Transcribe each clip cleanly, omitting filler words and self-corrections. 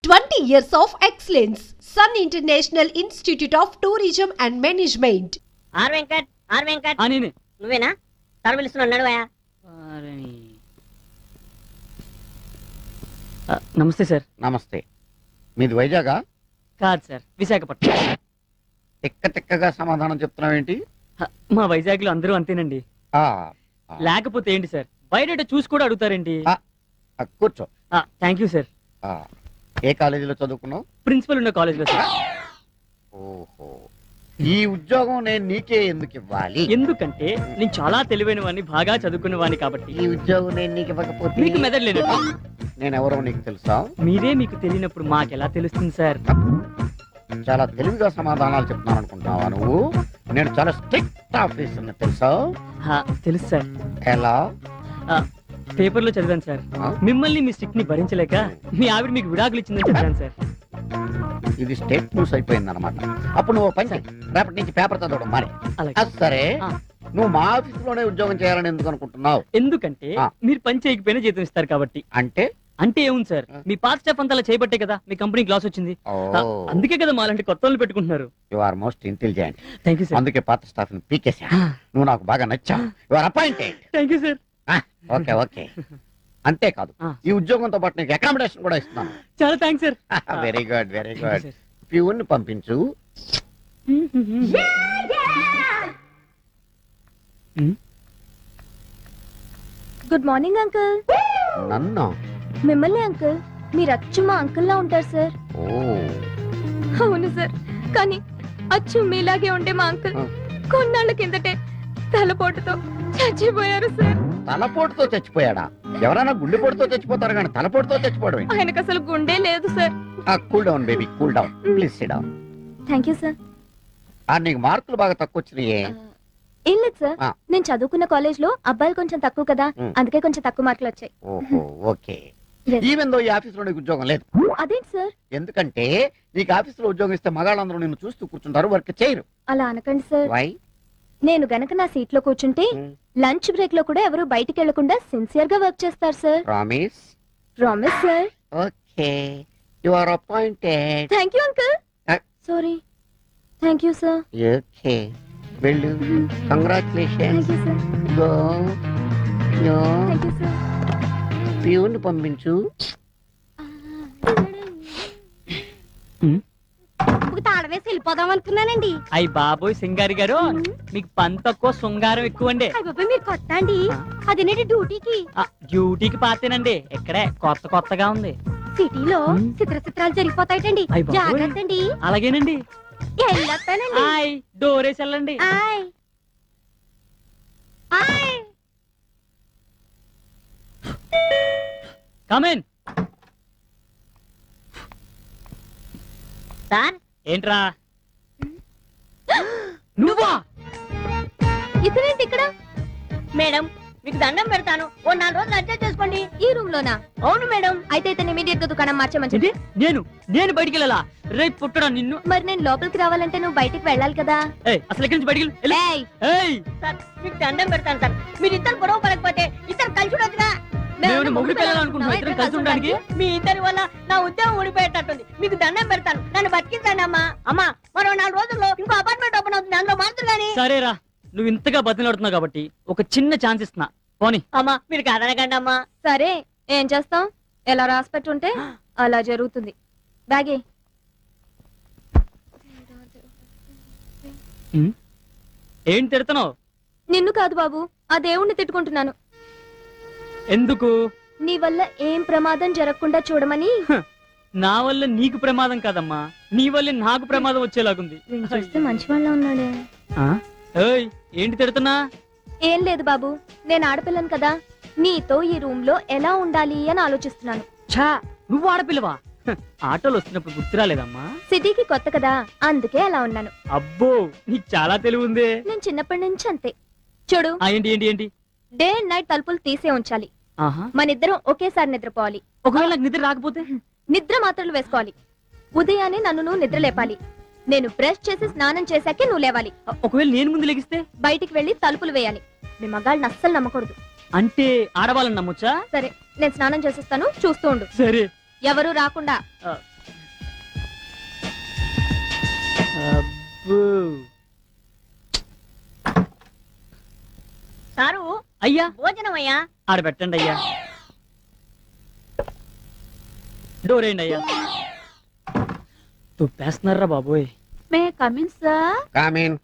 20 years of excellence. Sun International Institute of Tourism and Management. R Venkat నేనే. నువ్వేనా? తల పిలుస్తున్నావు, నడువయా. నమస్తే సార్. నమస్తే. మీది వైజాగా? కాదు సార్, విశాఖపట్నం. తిక్కగా సమాధానం చెప్తున్నావేంటి? మా వైజాగ్ లో అందరూ అంతేనండి. లేకపోతే ఏంటి సార్, బయట చూసి కూడా అడుగుతారేంటి? కూర్చో. Thank you sir. ఏ కాలేజీలో చదువుకున్నావు? ప్రిన్సిపల్ ఉన్న కాలేజ్ లో సార్. ఓహో, ఈ ఉద్యోగం నేను నీకే ఎందుకు ఇవ్వాలి? ఎందుకంటే నేను చాలా తెలివైన వాడిని, బాగా చదువుకున్న వాడిని కాబట్టి. ఈ ఉద్యోగం నేను నీకు ఇవ్వకపోతే మీకు మెదడు లేదు. నేను ఎవరో నీకు తెలుసా? మీరే మీకు తెలియనప్పుడు మాకెలా తెలుస్తుంది సార్? చాలా తెలివిగా సమాధానాలు చెప్తున్నాను అనుకుంటున్నావా నువ్వు? నేను చాలా స్ట్రిక్ట్ ఆఫీసర్ని తెలుసా? తెలుసు సార్. ఎలా? పేపర్ లో చదివాను సార్. మిమ్మల్ని మీ స్టిక్ ని భరించలేక మీ ఆవిడ మీకు విడాకులు ఇచ్చిందని చదివాను సార్. ఇది స్టేట్ న్యూస్ అయిపోయింది అనమాట. అప్పుడు నువ్వు పని రేపటి నుంచి పేపర్ చదవడం మానే. సరే, నువ్వు మా ఆఫీసులోనే ఉద్యోగం చేయాలని ఎందుకు అనుకుంటున్నావు? ఎందుకంటే మీరు పని చేయకపోయినా జీతం ఇస్తారు కాబట్టి. అంటే ఏముంది సార్, మీ పాత స్టాఫ్ అంతా చేయబట్టే కదా మీ కంపెనీ గ్లాస్ వచ్చింది. అందుకే కదా మాలాంటి కొత్త వాళ్ళు పెట్టుకుంటున్నారు. You are most intelligent. Thank you sir. అందుకే పాత స్టాఫ్ ని పీకేసా. నువ్వు నాకు బాగా నచ్చావు. You are appointed. Thank you sir. Okay okay. అంతేకాదు, ఈ ఉద్యోగంతో పాటు నీకు అకామిడేషన్ కూడా ఇస్తున్నాను. చాలా thanks sir. Very good very good. Peon పంపించు. Good morning uncle. నన్ను? మిమ్మల్ని అంకుల్. మీరు అచ్చు మా అంకుల్ లా ఉంటారు సార్. ఓ అవును సార్, కానీ అచ్చు మీలాగే ఉండే మా అంకుల్ కొన్నాళ్ళ కిందటే తలపోటుతో చచ్చిపోయారు సార్. తలపోటుతో చచ్చిపోయాడా? ఎవరైనా గుండెపోటుతో చచ్చిపోతారు కానీ తలపోటుతో చచ్చిపోవడం? ఆయనకు అసలు గుండె లేదు sir. Cool down baby, cool down. Please SIT down. Thank you sir. నీకు మార్కులు బాగా తక్కువ వచ్చినాయే? ఏం లేదు సార్, నేను చదువుకున్న కాలేజ్ లో అబ్బాయిలు కొంచెం తక్కువ కదా, అందుకే కొంచెం తక్కువ మార్కులు వచ్చాయి. ఓహో ఓకే. ఈవెన్ దో ఈ ఆఫీసులో నీకు ఉద్యోగం లేదు. అదేంటి సార్? ఎందుకంటే నీకు ఆఫీసులో ఉద్యోగం ఇస్తే మగాళ్ళందరూ నిన్ను చూస్తూ కూర్చుంటారు, వర్క్ చేయరు. అలా అనకండి సార్. వై? నేను గనక నా సీట్ లో కూర్చుంటే లంచ్ బ్రేక్ లో కూడా ఎవరు బయటికి వెళ్లకుండా సిన్సియర్ గా వర్క్ చేస్తారు సార్. Promise? Promise sir. Okay, you are appointed. Thank you uncle. Sorry. Thank you sir. Okay, వెళ్ళు. Congratulations. Thank you sir. Go. No. Thank you sir. Peon పంపించు. తాడవేసి వెళ్ళిపోదాం అనుకున్నానండి. అయ్యి బాబోయ్ సింగారి గారు, మీకు పని తక్కువ శృంగారం ఎక్కువ అండి. మీరు కొట్టండి. అదేనండి డ్యూటీకి. డ్యూటీకి పాతేనండి. ఇక్కడే కొత్తగా ఉంది. సిటీలో చిత్రాలు జరిగిపోతాయిటండి, జాగ్రత్త అండి. అలాగేనండి. వెళ్ళొస్తానండి. డోరేసి వెళ్ళండి. కమిన్. సార్ ఏంట్రా? నువ్వా? ఇతనేంటి ఇక్కడ? మేడం, మీకు దండం పెడతాను, ఓ 4 రోజులు అడ్జస్ట్ చేసుకోండి. ఈ రూమ్ లోనా? అవును మేడం. అయితే ఇతను ఇమీడియట్ గా దుకాణం మార్చమని. నేను బయటికి వెళ్ళాలా? రేపు పుట్టడా నిన్ను? మరి నేను లోపలికి రావాలంటే నువ్వు బయటికి వెళ్ళాలి కదా. అసలు ఎక్కడి నుంచి బయటికి సార్ మీకు దండం పెడతాను సార్, మీరు ఇద్దరు గొడవ పడకపోతే ఇద్దరు కలిసి ఉండొచ్చుగా. మొగుడు పిల్లలనుకుంటున్నా ఇద్దరం కలిసి ఉండడానికి. మీ ఇద్దరి వల్ల నా ఉద్యోగం ఊడిపోయేటట్టుంది. మీకు దండం పెడతాను, నన్ను బతికించండి అమ్మా. అమ్మా, మరో 4 రోజుల్లో ఇంకో అపార్ట్మెంట్ ఓపెన్ అవుతుంది, అందులో మారుతుంది. సరేరా, నువ్వు ఇంతగా బతిలాడుతున్నావు కాబట్టి ఒక చిన్న ఛాన్స్ ఇస్తున్నా, పోనీ. అమ్మా మీరు కాదనకండి అమ్మా. సరే, ఏం చేస్తాం? ఎలా రాసిపెట్టుంటే అలా జరుగుతుంది. బ్యాగే. ఏం తిడుతున్నావు? నిన్ను కాదు బాబు, ఆ దేవుణ్ణి తిట్టుకుంటున్నాను. ఎందుకు? నీ వల్ల ఏం ప్రమాదం జరగకుండా చూడమని. నా వల్ల నీకు ప్రమాదం కాదమ్మా, నీ వల్ల నాకు ప్రమాదం వచ్చేలాగుంది. చూస్తే మంచి వాళ్ళ ఉన్నాడే. ఏంటి తిడుతున్నా? ఏం లేదు బాబు, నేను ఆడపిల్లను కదా, నీతో ఈ రూమ్ లో ఎలా ఉండాలి అని ఆలోచిస్తున్నాను. ఛా, నువ్వు ఆడపిల్లవా? ఆటోలు వస్తున్నప్పుడు గుర్తురాలేదమ్మా? సిటీకి కొత్త కదా, అందుకే అలా ఉన్నాను. అబ్బో, నీకు చాలా తెలివి ఉంది. నేను చిన్నప్పటి నుంచి అంతే. చూడు, ఏంటి డే అండ్ నైట్ తలుపులు తీసే ఉంచాలి. మనిద్దరం ఒకేసారి నిద్రపోవాలి. ఒకవేళ నాకు నిద్ర రాకపోతే నిద్ర మాత్రలు వేసుకోవాలి. ఉదయాన్నే నన్ను నువ్వు నిద్ర లేపాలి. నేను బ్రష్ చేసి స్నానం చేశాకే నువ్వు లేవాలి. ఒకవేళ నేను ముందు లెగిస్తే బయటికి వెళ్లి తలుపులు వేయాలి. మీ మగాళ్ళని అస్సలు నమ్మకూడదు. అంటే ఆడవాళ్ళని నమ్మొచ్చా? సరే, నేను స్నానం చేసేస్తాను, చూస్తూ ఉండు. సరే. ఎవరు రాకుండా. అబ్బో. సారు అయ్యా భోజనం అయ్యా. ఆడ పెట్టండి అయ్యా. డోర్ వేయండి అయ్యా. తుప్పేస్తున్నారా బాబోయ్. May come in sir. కామీన్.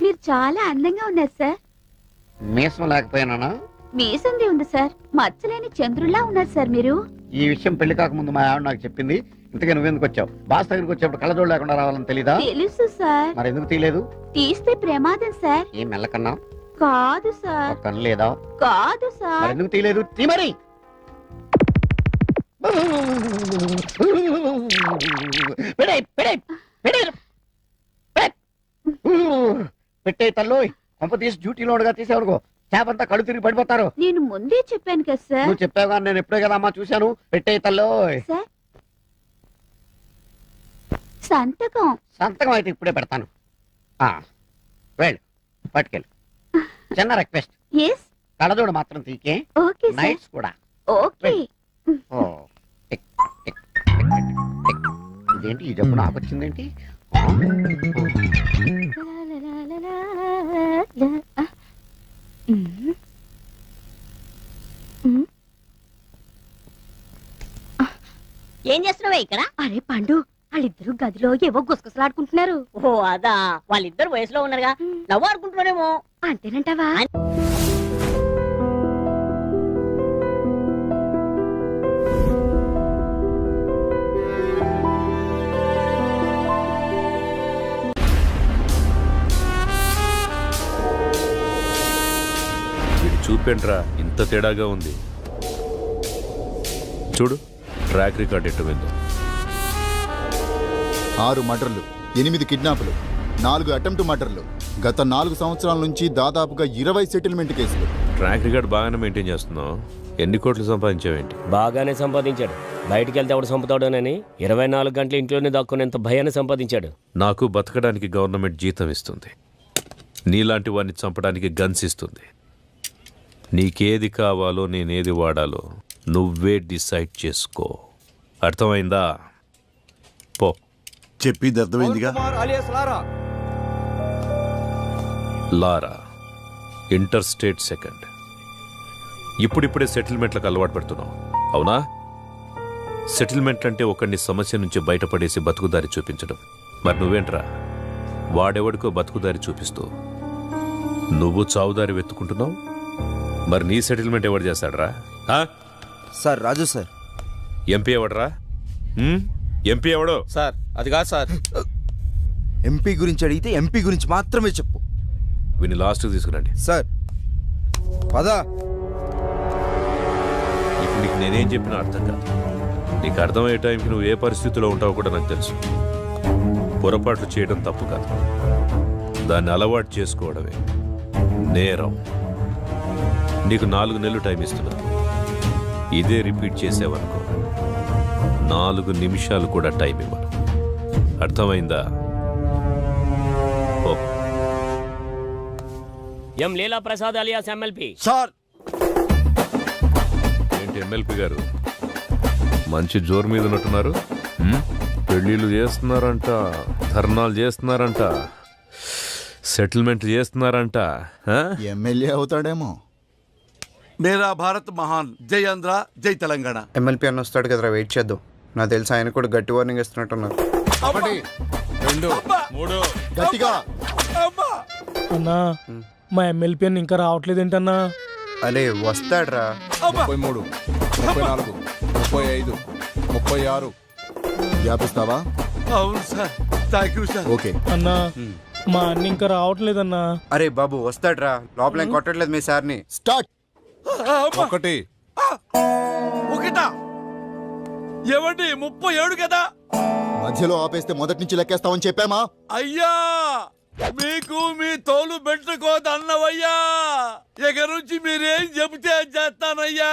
మీరు చాలా అందంగా ఉన్నారు సార్. మీసం లేకపోయినా మీసంది ఉంది సార్. మచ్చలేని చంద్రుల్లా ఉన్నారు సార్ మీరు. ఈ విషయం పెళ్లి కాకముందు మా ఆవిడ నాకు చెప్పింది. ఇంతకీ నువ్వెందుకు వచ్చావు? బాస్ దగ్గరికి వచ్చేప్పుడు కళ్ళజోడు లేకుండా రావాలని తెలీదా? తెలుసు సార్. మరి ఎందుకు తీయలేదు? తీస్తే ప్రమాదం సార్. ఏం మెల్లకన్నా? కాదు సార్. ఒక కన్ను లేదా? కాదు మరి సార్. ఎందుకు తీయలేదు? తీ మరి. పెడే పెడే పెడే పెట్టే తల్లు. కొంప తీసి డ్యూటీలో ఉండగా తీసేవనుకో చేపంతా కళ్ళు తిరిగి పడిపోతారు. నేను ముందే చెప్పాను కదా సార్. నువ్వు చెప్పావు కానీ నేను ఎప్పుడే కదా అమ్మా చూశాను. పెట్టే తల్లు. సార్ సంతకం. సంతకం అయితే ఇప్పుడే పెడతాను. వెళ్ళు పట్టుకెళ్ళు. చిన్న రిక్వెస్ట్, ఎస్ కళ్ళజోడు మాత్రం తీకే. Okay sir. నైట్స్ కూడా. Okay. Oh, tick, tick, tick, tick. ఇదేంటి ఈ జబ్బు నాకు వచ్చిందేంటి? ఏం చేస్తున్నావే ఇక్కడ? అరే పండు, వాళ్ళిద్దరు గదిలో ఏవో గుసగుసలాడుకుంటున్నారు. ఓ అదా, వాళ్ళిద్దరు వయసులో ఉన్నారుగా, నవ్వు ఆడుకుంటున్నారేమో. అంతేనంటావా? ఇది చూపేంట్రా ఇంత తేడాగా ఉంది. చూడు ట్రాక్ రికార్డ్ ఎట్టు విందో. 6 మర్డర్లు, 8 కిడ్నాపులు, 4 అటెంప్ట్ మర్డర్లు, గత 4 సంవత్సరాల నుంచి దాదాపుగా 20 సెటిల్మెంట్ కేసులు. ట్రాక్ రికార్డ్ బాగానే మెయింటైన్ చేస్తున్నావు. ఎన్ని కోట్లు సంపాదించావేంటి? బాగానే సంపాదించాడు. బయటికి వెళ్తే ఎవడు చంపుతాడోనని 24 గంటలు ఇంట్లోనే దాక్కునేంత భయాన్ని సంపాదించాడు. నాకు బతకడానికి గవర్నమెంట్ జీతం ఇస్తుంది. నీలాంటి వాడిని చంపడానికి గన్స్ ఇస్తుంది. నీకేది కావాలో నేనేది వాడాలో నువ్వే డిసైడ్ చేసుకో. అర్థమైందా? పో. చెప్పి అర్థమైందిగా. లారా ఇంటర్ స్టేట్ సెకండ్. ఇప్పుడిప్పుడే సెటిల్మెంట్లకు అలవాటు పడుతున్నావు అవునా? సెటిల్మెంట్ అంటే ఒకడిని సమస్య నుంచి బయటపడేసి బతుకుదారి చూపించడం. మరి నువ్వేంట్రా వాడెవడికో బతుకుదారి చూపిస్తూ నువ్వు చావుదారి వెతుకుంటున్నావు. మరి నీ సెటిల్మెంట్ ఎవడు చేస్తాడరా? సార్ రాజు సార్. ఎంపీ ఎవడరా? ఎంపీ ఎవడో? సార్ అది కాదు సార్. ఎంపీ గురించి అడిగితే ఎంపీ గురించి మాత్రమే చెప్పు. వీని లాస్ట్కి తీసుకురండి. సార్ పదా. ఇప్పుడు నీకు నేనేం చెప్పినా అర్థం కాదు. నీకు అర్థమయ్యే టైంకి నువ్వు ఏ పరిస్థితిలో ఉంటావో కూడా నాకు తెలుసు. పొరపాట్లు చేయడం తప్పు కాదు, దాన్ని అలవాటు చేసుకోవడమే నేరం. నీకు 4 నెలలు టైం ఇస్తున్నా. ఇదే రిపీట్ చేసేవనుకో 4 నిమిషాలు కూడా టైం ఇవ్వను. అర్థమైందా? ఓ. ఎం లీలా ప్రసాద్ అలియాస్ ఎమ్మెల్పీ. సార్ ఏంటి ఎమ్మెల్పీ గారు మంచి జోరు మీద ఉన్నట్టున్నారు? పెళ్ళిళ్ళు చేస్తున్నారంట, ధర్నాలు చేస్తున్నారంట, సెటిల్మెంట్ చేస్తున్నారంట. ఎమ్మెల్యే అవుతాడేమో. మేరా భారత్ మహాన్. జై ఆంధ్ర, జై తెలంగాణ. ఎమ్మెల్పీ అన్న వస్తాడు కదరా, వెయిట్ చేద్దాం. నాకు తెలిసి ఆయన కూడా గట్టి వార్నింగ్ ఇస్తున్నట్టున్నారు. 1, 2, 3 గట్టిగా. అన్నా మా ఎమ్మెల్పీ అని ఇంకా రావట్లేదు ఏంటన్నా? అరే వస్తాడ్రా. 33, 34, 35, 36. వ్యాపిస్తావా? అవును sir. Thank you sir. Okay. అన్నా మా అన్న ఇంకా రావట్లేదన్నా. అరే బాబు వస్తాడ్రా, లోపల ఏం కొట్టట్లేదు మీ సార్ని. స్టార్ట్. 1. ఒకటా? ఏమండి 37 కదా? మధ్యలో ఆపేస్తే మొదటి నుంచి లెక్కేస్తామని చెప్పామా? అయ్యా మీకు మీ తోలు పెట్టుకోదన్నవయ్యా. ఇక నుంచి మీరేం చెబితే చేస్తానయ్యా.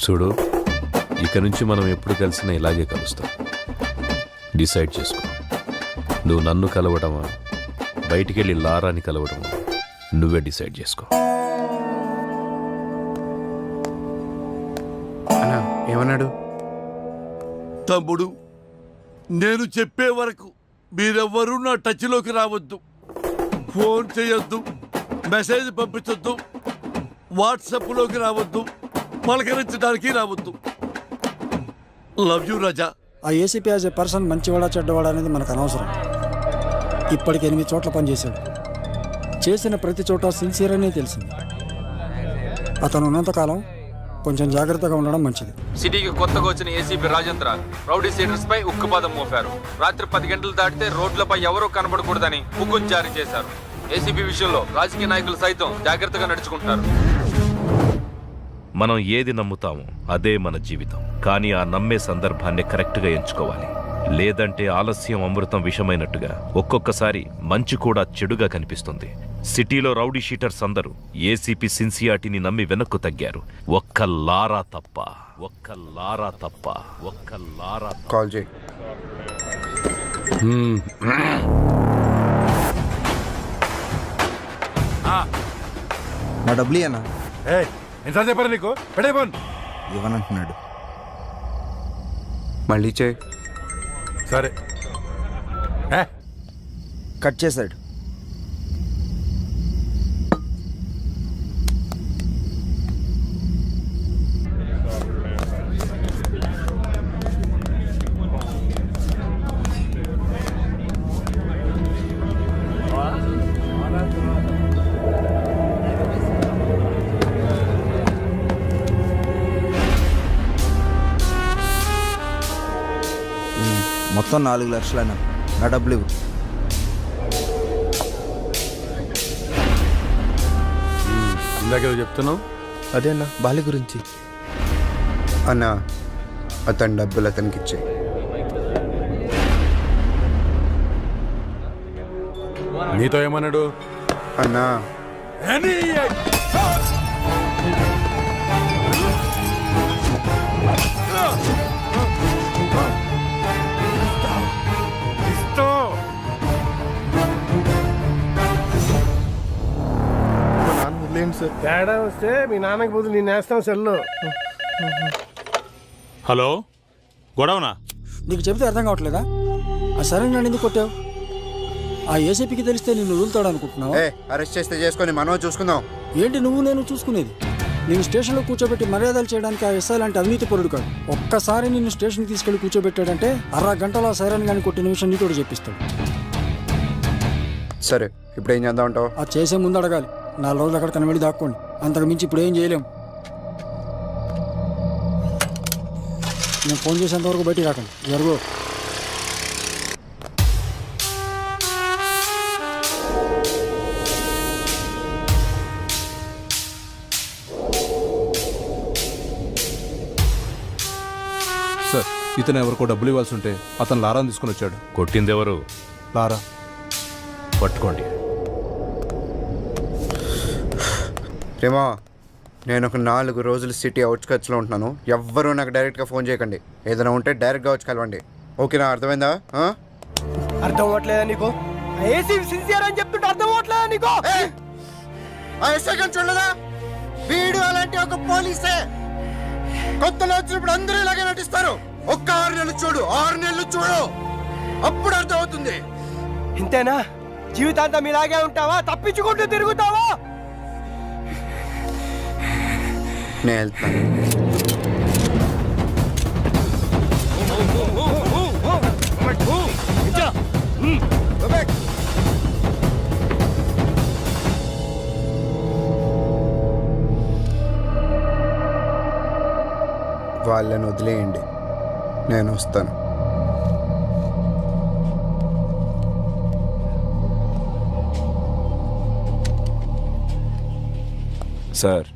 చూడు, ఇక నుంచి మనం ఎప్పుడు కలిసినా ఇలాగే కలుస్తాం. డిసైడ్ చేసుకో. నువ్వు నన్ను కలవడమా, బయటికెళ్ళి లారాని కలవడమా, నువ్వే డిసైడ్ చేసుకో. అన్నా ఏమన్నాడు? తమ్ముడు నేను చెప్పే వరకు మీరెవ్వరూ నా టచ్లోకి రావద్దు. ఫోన్ చేయొద్దు, మెసేజ్ పంపించొద్దు, వాట్సాప్లోకి రావద్దు, పలకరించడానికి రావద్దు. లవ్ యూ రాజా. ఆ ఏసీపీ యాజ్ ఏ పర్సన్ మంచివాడా చెడ్డవాడా అనేది మనకు అనవసరం. ఇప్పటికి 8 చోట్ల పనిచేశాడు. చేసిన ప్రతి చోట సిన్సియర్ అనే తెలిసింది. అతను ఉన్నంతకాలం కొంచెం జాగ్రత్తగా ఉండడం మంచిది. సిటీకి కొత్తగా వచ్చిన ఏసీపీ రాజేంద్ర రౌడీ సీడర్స్ పై ఉక్కుపాదం మోపారు. రాత్రి 10 గంటలు దాటితే రోడ్లపై ఎవరూ కనబడకూడదని హుకుం జారీ చేశారు. ఏసీపీ విషయంలో రాజకీయ నాయకులు సైతం జాగ్రత్తగా నడుచుకుంటారు. మనం ఏది నమ్ముతామో అదే మన జీవితం. కానీ ఆ నమ్మే సందర్భాన్ని కరెక్ట్గా ఎంచుకోవాలి. లేదంటే ఆలస్యం అమృతం విషమైనట్టుగా ఒక్కొక్కసారి మంచి కూడా చెడుగా కనిపిస్తుంది. సిటీలో రౌడీ షీటర్స్ అందరూ ఏసీపీ సిన్సియారిటీని నమ్మి వెనక్కు తగ్గారు. ఒక్క లారా తప్ప. కాల్ చేయి. నా డబ్బులు అన్నా ఎంత చెప్పారు నీకు? ఇవ్వనంటున్నాడు. మళ్ళీ చేయి. సరే కట్ చేశాడు. మొత్తం 4 లక్షలైనా నా డబ్బులు ఇవ్వు. ఇందాక చెప్తున్నావు అదే అన్న బాలి గురించి. అన్న అతని డబ్బులు అతనికి ఇచ్చే. నీతో ఏమన్నాడు? అన్నా తేడా వస్తే మీ నాన్నకి బదులు నేను వేస్తాం సెల్లో. హలో, గొడవనా? నీకు చెబితే అర్థం కావట్లేదా? ఆ సరే నన్ను ఎందుకు కొట్టావు? ఆ ఏసీపీకి తెలిస్తే నిన్ను వదులుతాడు అనుకుంటున్నావా? అరెస్ట్ చేస్తే చేసుకొని మనం చూసుకుందాం. ఏంటి నువ్వు నేను చూసుకునేది? నేను స్టేషన్లో కూర్చోబెట్టి మర్యాదలు చేయడానికి ఆ ఎస్ఐ లాంటి అవినీతి పరుడు కాదు. ఒక్కసారి నిన్ను స్టేషన్కి తీసుకెళ్లి కూర్చోబెట్టాడంటే 1/2 గంటలో ఆ సైరన్ కానీ కొట్టిన విషయం నీతోడు చెప్పిస్తాడు. సరే, ఇప్పుడు ఏం చేద్దాం అంటావు? అది చేసే ముందు అడగాలి. 4 రోజులు అక్కడ కనబడి దాక్కోండి. అంతకు మించి ఇప్పుడు ఏం చేయలేం. నేను ఫోన్ చేసేంత వరకు బయటికి రాకండి. జరుగు. సార్, ఇతను ఎవరికో డబ్బులు ఇవ్వాల్సి ఉంటే అతను లారాని తీసుకుని వచ్చాడు. కొట్టిందెవరు? లారా. పట్టుకోండి. రేమా, నేను ఒక 4 రోజులు సిటీ అవుట్స్కట్స్లో ఉంటున్నాను. ఎవ్వరూ నాకు డైరెక్ట్గా ఫోన్ చేయకండి. ఏదైనా ఉంటే డైరెక్ట్గా వచ్చి కలవండి. ఓకేనా? అర్థమైందా? అర్థం అవ్వట్లేదా నీకు? ఏసీపీ సిన్సియర్ అని చెప్తుంటే అర్థం అవ్వట్లేదా నీకు? ఆ ఎస్ఐ గారిని చూడలేదా? వీడు అలాంటి ఒక పోలీసే. కొత్తలో వచ్చినప్పుడు అందరూ ఇలాగే నటిస్తారు. ఒక్క 6 నెలలు చూడు, 6 నెలలు చూడు, అప్పుడు అర్థం అవుతుంది. ఇంతేనా? జీవితాంతం ఇలాగే ఉంటావా? తప్పించుకుంటూ తిరుగుతావా? నేను వెళ్తాను. వాళ్ళని వదిలేయండి, నేను వస్తాను. సార్,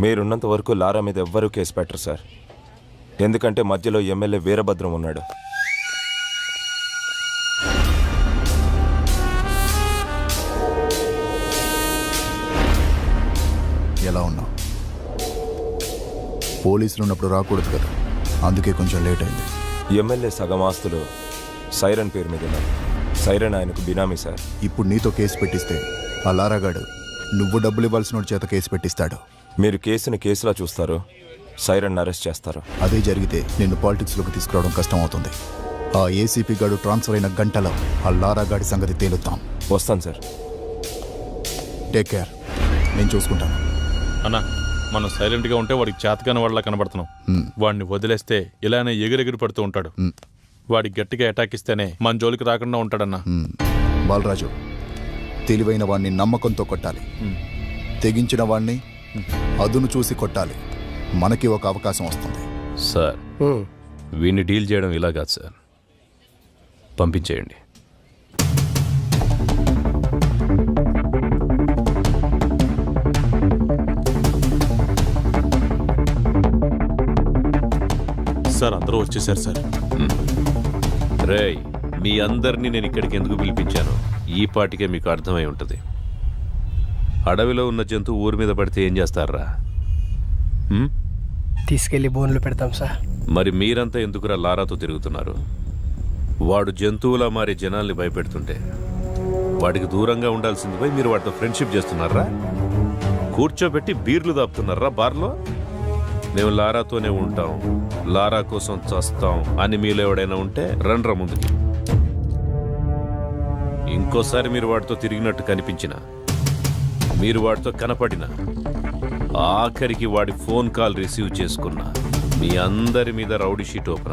మీరున్నంత వరకు లారా మీద ఎవ్వరూ కేసు పెట్టరు సార్. ఎందుకంటే మధ్యలో ఎమ్మెల్యే వీరభద్రం ఉన్నాడు. ఎలా ఉన్నావు? పోలీసులు ఉన్నప్పుడు రాకూడదు కదా, అందుకే కొంచెం లేట్ అయింది. ఎమ్మెల్యే సగం ఆస్తులు సైరన్ పేరు మీద ఉన్నాయి. సైరన్ ఆయనకు బినామీ సార్. ఇప్పుడు నీతో కేసు పెట్టిస్తే ఆ లారాగాడు నువ్వు డబ్బులు ఇవ్వాల్సిన చేత కేసు పెట్టిస్తాడు. మీరు కేసుని కేసులా చూస్తారు, సైరన్ అరెస్ట్ చేస్తారు. అదే జరిగితే నిన్ను పాలిటిక్స్లోకి తీసుకురావడం కష్టం అవుతుంది. ఆ ఏసీపీ గాడు ట్రాన్స్ఫర్ అయిన గంటలో ఆ లారా గాడి సంగతి తేలుతాం. వస్తాను సార్. టేక్ కేర్, నేను చూసుకుంటాను. అన్నా, మనం సైలెంట్ గా ఉంటే వాడికి చేతకాని వాళ్ళ కనబడుతున్నాం. వాడిని వదిలేస్తే ఇలానే ఎగిరెగిరి పడుతూ ఉంటాడు. వాడికి గట్టిగా అటాక్ ఇస్తేనే మన జోలికి రాకుండా ఉంటాడన్నా. బాలరాజు, తెలివైన వాడిని నమ్మకంతో కొట్టాలి, తెగించిన వాడిని అదును చూసి కొట్టాలి. మనకి ఒక అవకాశం వస్తుంది. సార్, వీడిని డీల్ చేయడం ఇలా కాదు సార్, పంపించేయండి. సార్, అందరూ వచ్చేసారు సార్. రేయ్, మీ అందరినీ నేను ఇక్కడికి ఎందుకు పిలిపించాను ఈ పాటికే మీకు అర్థమై ఉంటుంది. అడవిలో ఉన్న జంతువు ఊరి మీద పడితే ఏం చేస్తారా? తీసుకెళ్లి బోన్లు పెడతాం సార్. మరి మీరంతా ఎందుకురా లారాతో తిరుగుతున్నారు? వాడు జంతువులా మారి జనాల్ని భయపెడుతుంటే వాడికి దూరంగా ఉండాల్సింది పోయి మీరు వాడితో ఫ్రెండ్షిప్ చేస్తున్నారా? కూర్చోబెట్టి బీర్లు దాపుతున్నారా బార్లో? మేము లారాతోనే ఉంటాం, లారా కోసం చస్తాం అని మీలో ఎవడైనా ఉంటే రండ్రా ముందుకి. ఇంకోసారి మీరు వాడితో తిరిగినట్టు కనిపించినా, మీరు వాడితో కనపడినా, ఆఖరికి వాడి ఫోన్ కాల్ రిసీవ్ చేసుకున్నా మీ అందరి మీద రౌడీ షీట్ ఓపెన్ అవుతుంది.